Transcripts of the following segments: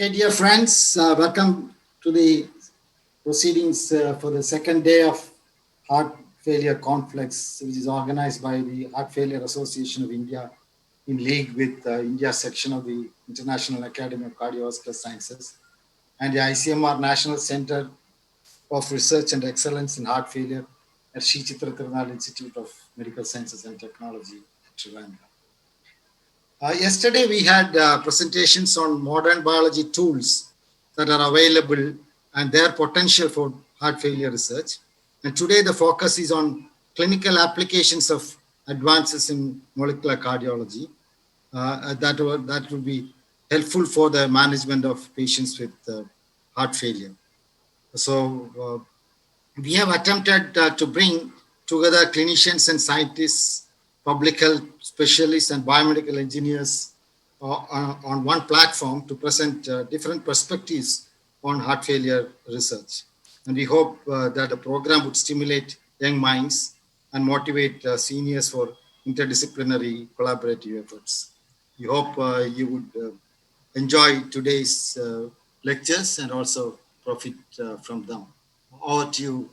Okay, dear friends, welcome to the proceedings for the second day of Heart Failure Complex, which is organized by the Heart Failure Association of India in league with India section of the International Academy of Cardiovascular Sciences and the ICMR National Center of Research and Excellence in Heart Failure at Sritara Institute of Medical Sciences and Technology, Trivandrum. Yesterday, we had presentations on modern biology tools that are available and their potential for heart failure research. And today, the focus is on clinical applications of advances in molecular cardiology that will be helpful for the management of patients with heart failure. So we have attempted to bring together clinicians and scientists, public health specialists, and biomedical engineers on one platform to present different perspectives on heart failure research. And we hope that the program would stimulate young minds and motivate seniors for interdisciplinary collaborative efforts. We hope you would enjoy today's lectures and also profit from them. Over to you,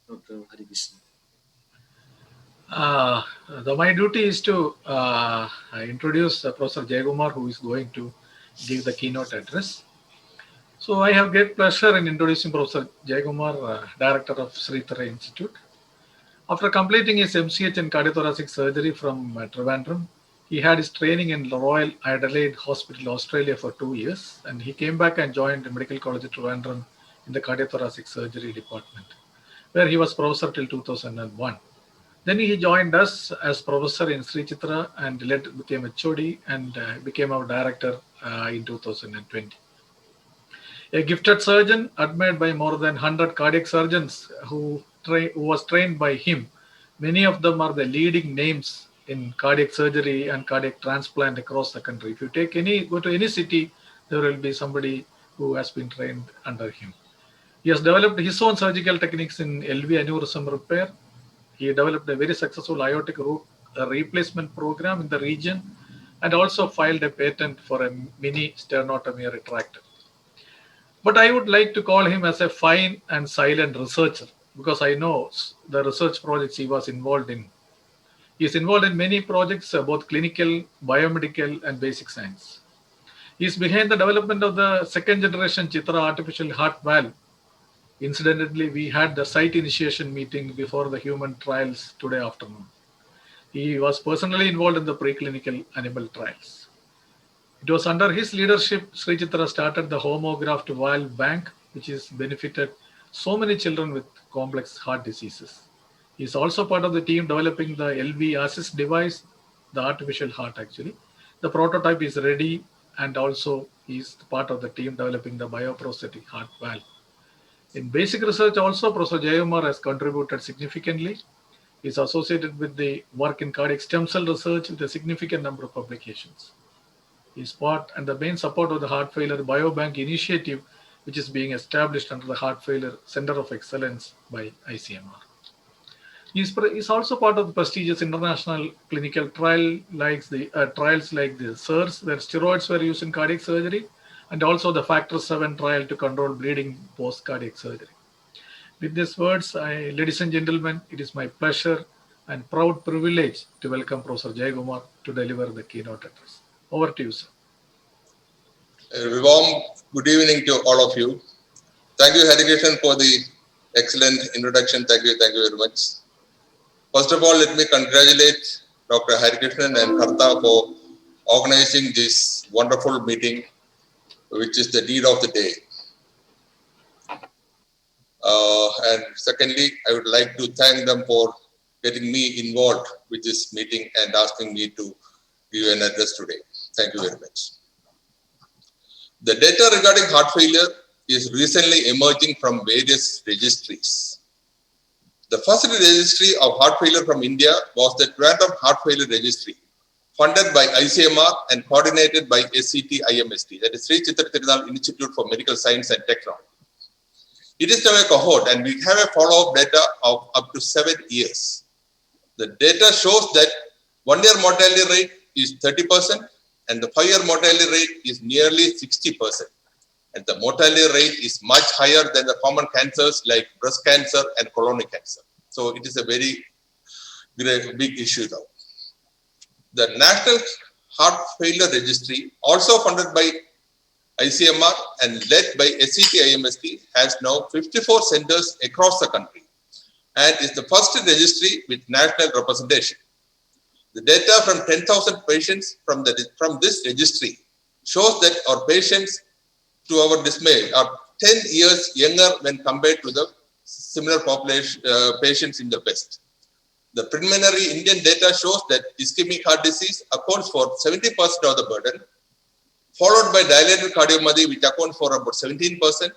Dr. Harikrishnan. My duty is to introduce Professor Jay Gumar, who is going to give the keynote address. So I have great pleasure in introducing Professor Jay Guma, Director of Sritara Institute. After completing his MCH in cardiothoracic surgery from Trivandrum, he had his training in Royal Adelaide Hospital, Australia for 2 years, and he came back and joined the Medical College of Trivandrum in the cardiothoracic surgery department, where he was professor till 2001. Then he joined us as professor in Sritara and later became a HOD and became our director in 2020. A gifted surgeon admired by more than 100 cardiac surgeons who was trained by him. Many of them are the leading names in cardiac surgery and cardiac transplant across the country. If you go to any city, there will be somebody who has been trained under him. He has developed his own surgical techniques in LV aneurysm repair. He developed a very successful aortic root replacement program in the region and also filed a patent for a mini sternotomy retractor. But I would like to call him as a fine and silent researcher because I know the research projects he was involved in. He is involved in many projects, both clinical, biomedical, and basic science. He is behind the development of the second generation Chitra artificial heart valve. Incidentally, we had the site initiation meeting before the human trials today afternoon. He was personally involved in the preclinical animal trials. It was under his leadership, Sri Chitra started the homograft valve bank, which has benefited so many children with complex heart diseases. He is also part of the team developing the LV assist device, the artificial heart actually. The prototype is ready and also he is part of the team developing the bioprosthetic heart valve. In basic research also, Professor Jayakumar has contributed significantly. He is associated with the work in cardiac stem cell research with a significant number of publications. He is part and the main support of the Heart Failure Biobank initiative, which is being established under the Heart Failure Center of Excellence by ICMR. He is also part of the prestigious international clinical trials like the SIRS, where steroids were used in cardiac surgery, and also the Factor VII trial to control bleeding post-cardiac surgery. With these words, ladies and gentlemen, it is my pleasure and proud privilege to welcome Professor Jay Guma to deliver the keynote address. Over to you, sir. A warm good evening to all of you. Thank you, Harikrishnan, for the excellent introduction. Thank you very much. First of all, let me congratulate Dr. Harikrishnan and Karta for organizing this wonderful meeting, which is the deed of the day. And secondly, I would like to thank them for getting me involved with this meeting and asking me to give an address today. Thank you very much. The data regarding heart failure is recently emerging from various registries. The first registry of heart failure from India was the Random Heart Failure Registry, funded by ICMR and coordinated by SCTIMST, that is Sri Chitra Institute for Medical Science and Technology. It is now a cohort and we have a follow-up data of up to 7 years. The data shows that 1-year mortality rate is 30% and the 5-year mortality rate is nearly 60%. And the mortality rate is much higher than the common cancers like breast cancer and colon cancer. So it is a very big issue now. The National Heart Failure Registry, also funded by ICMR and led by SCTIMST, has now 54 centers across the country and is the first registry with national representation. The data from 10,000 patients from this registry shows that our patients, to our dismay, are 10 years younger when compared to the similar population patients in the West. The preliminary Indian data shows that ischemic heart disease accounts for 70% of the burden, followed by dilated cardiomyopathy, which accounts for about 17%,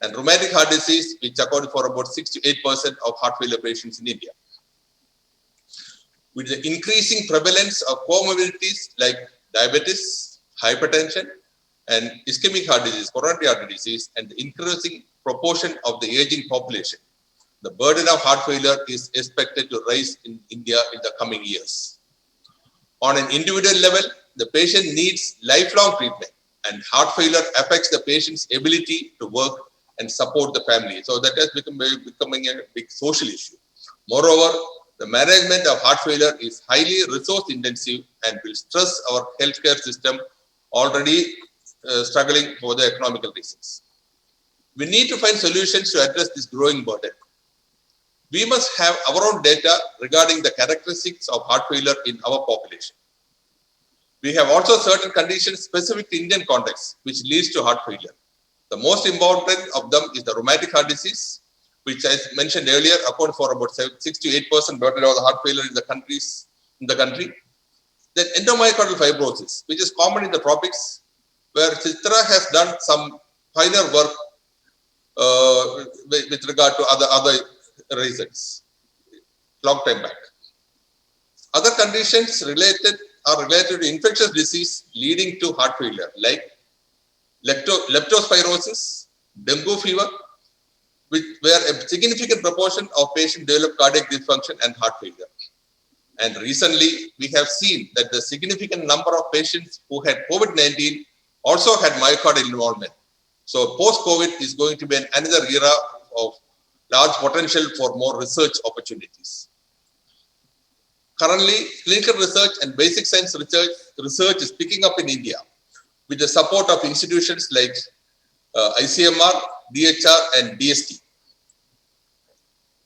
and rheumatic heart disease, which accounts for about 6 to 8% of heart failure patients in India. With the increasing prevalence of comorbidities like diabetes, hypertension, and ischemic heart disease, coronary artery disease, and the increasing proportion of the aging population, the burden of heart failure is expected to rise in India in the coming years. On an individual level, the patient needs lifelong treatment, and heart failure affects the patient's ability to work and support the family. So that has becoming a big social issue. Moreover, the management of heart failure is highly resource intensive and will stress our healthcare system already struggling for the economical reasons. We need to find solutions to address this growing burden. We must have our own data regarding the characteristics of heart failure in our population. We have also certain conditions specific to Indian context which leads to heart failure. The most important of them is the rheumatic heart disease, which, as mentioned earlier, accounts for about 6 to 8% burden of the heart failure in the country. Then endomyocardial fibrosis, which is common in the tropics, where Sritara has done some pioneer work with regard to other reasons, long time back. Other conditions are related to infectious disease leading to heart failure, like leptospirosis, dengue fever, where a significant proportion of patients develop cardiac dysfunction and heart failure. And recently, we have seen that the significant number of patients who had COVID-19 also had myocardial involvement. So post-COVID is going to be another era of large potential for more research opportunities. Currently, clinical research and basic science research is picking up in India with the support of institutions like ICMR, DHR, and DST.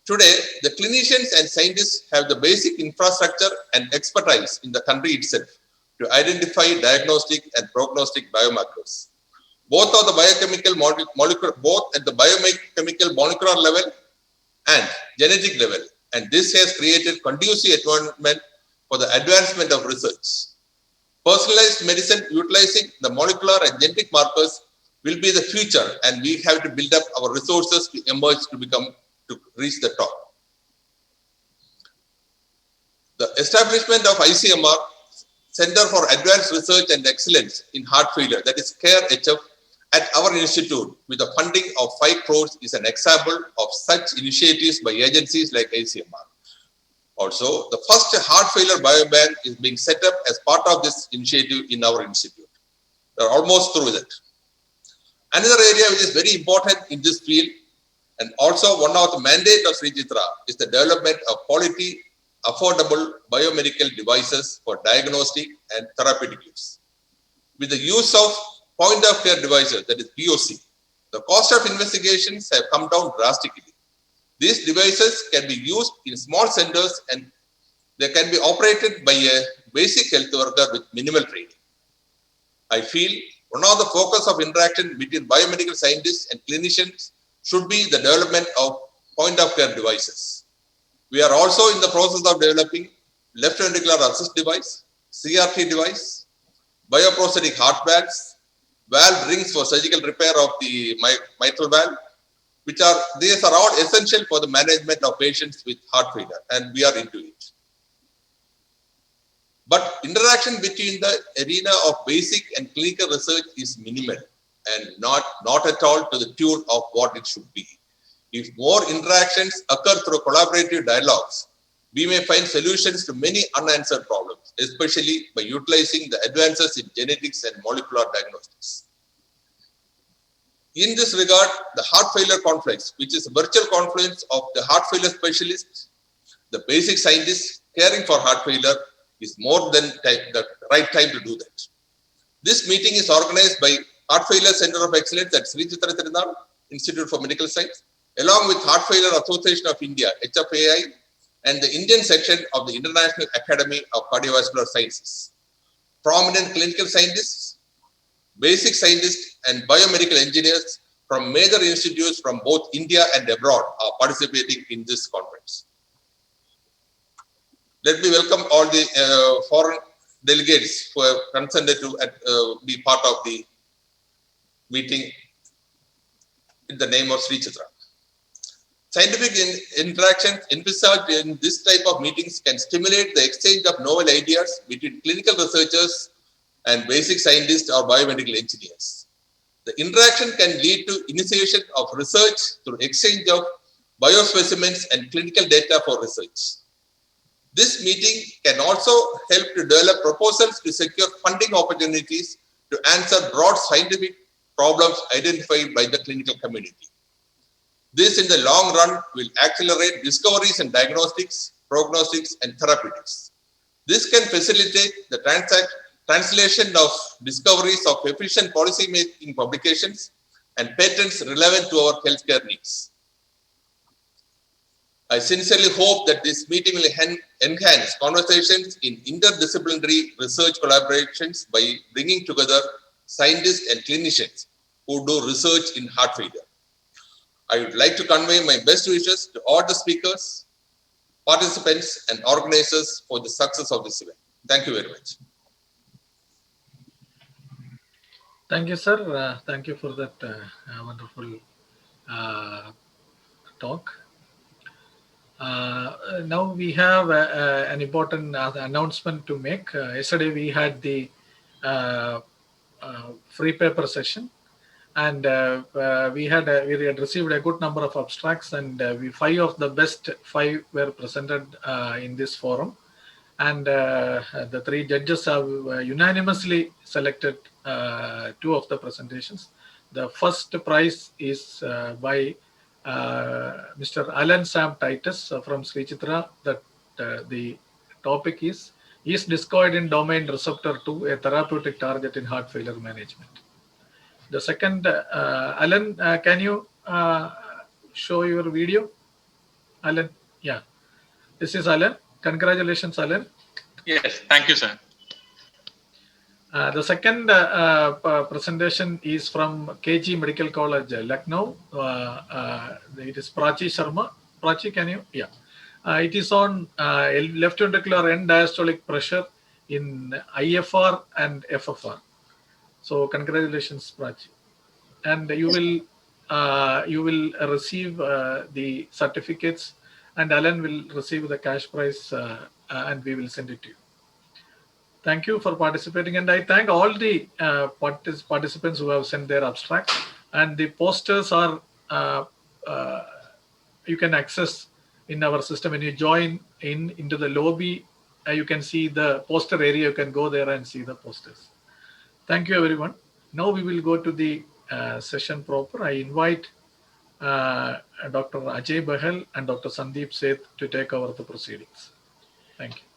Today, the clinicians and scientists have the basic infrastructure and expertise in the country itself to identify diagnostic and prognostic biomarkers, both at the biochemical molecular level and genetic level. And this has created conducive environment for the advancement of research. Personalized medicine utilizing the molecular and genetic markers will be the future, and we have to build up our resources to emerge to reach the top. The establishment of ICMR, Center for Advanced Research and Excellence in Heart Failure, that is CARE-HF, at our institute with a funding of 5 crores is an example of such initiatives by agencies like ICMR. Also, the first heart failure biobank is being set up as part of this initiative in our institute. We are almost through with it. Another area which is very important in this field, and also one of the mandates of Sritara, is the development of quality, affordable biomedical devices for diagnostic and therapeutic use. With the use of point-of-care devices, that is POC, the cost of investigations have come down drastically. These devices can be used in small centers and they can be operated by a basic health worker with minimal training. I feel one of the focus of interaction between biomedical scientists and clinicians should be the development of point-of-care devices. We are also in the process of developing left ventricular assist device, CRT device, bioprosthetic heart valves, valve rings for surgical repair of the mitral valve, these are all essential for the management of patients with heart failure, and we are into it. But interaction between the arena of basic and clinical research is minimal and not at all to the tune of what it should be. If more interactions occur through collaborative dialogues, we may find solutions to many unanswered problems, especially by utilizing the advances in genetics and molecular diagnostics. In this regard, the heart failure conference, which is a virtual conference of the heart failure specialists, the basic scientists caring for heart failure, is more than the right time to do that. This meeting is organized by Heart Failure Center of Excellence at Sritara Institute for Medical Science, along with Heart Failure Association of India, HFAI, and the Indian section of the International Academy of Cardiovascular Sciences. Prominent clinical scientists, basic scientists, and biomedical engineers from major institutes from both India and abroad are participating in this conference. Let me welcome all the foreign delegates who have consented to be part of the meeting in the name of Sritara. Scientific interactions envisaged in this type of meetings can stimulate the exchange of novel ideas between clinical researchers and basic scientists or biomedical engineers. The interaction can lead to initiation of research through exchange of biospecimens and clinical data for research. This meeting can also help to develop proposals to secure funding opportunities to answer broad scientific problems identified by the clinical community. This, in the long run, will accelerate discoveries in diagnostics, prognostics, and therapeutics. This can facilitate the translation of discoveries of efficient policy-making publications and patents relevant to our healthcare needs. I sincerely hope that this meeting will enhance conversations in interdisciplinary research collaborations by bringing together scientists and clinicians who do research in heart failure. I would like to convey my best wishes to all the speakers, participants, and organizers for the success of this event. Thank you very much. Thank you, sir. Thank you for that wonderful talk. Now we have an important announcement to make. Yesterday we had the free paper session, and we had received a good number of abstracts, and 5 of the best 5 were presented in this forum, and the 3 judges have unanimously selected 2 of the presentations. The first prize is by Mr. Alan Sam Titus from Sritara. That the topic is discoid domain receptor 2 a therapeutic target in heart failure management? The second, Alan, can you show your video? Alan, yeah. This is Alan. Congratulations, Alan. Yes, thank you, sir. The second presentation is from KG Medical College, Lucknow. It is Prachi Sharma. Prachi, can you? Yeah. It is on left ventricular end diastolic pressure in IFR and FFR. So congratulations, Prachi. And you will receive the certificates, and Alan will receive the cash prize, and we will send it to you. Thank you for participating, and I thank all the participants who have sent their abstracts, and the posters are you can access in our system. When you join into the lobby, you can see the poster area. You can go there and see the posters. Thank you, everyone. Now we will go to the session proper. I invite Dr. Ajay Bahal and Dr. Sandeep Seth to take over the proceedings. Thank you.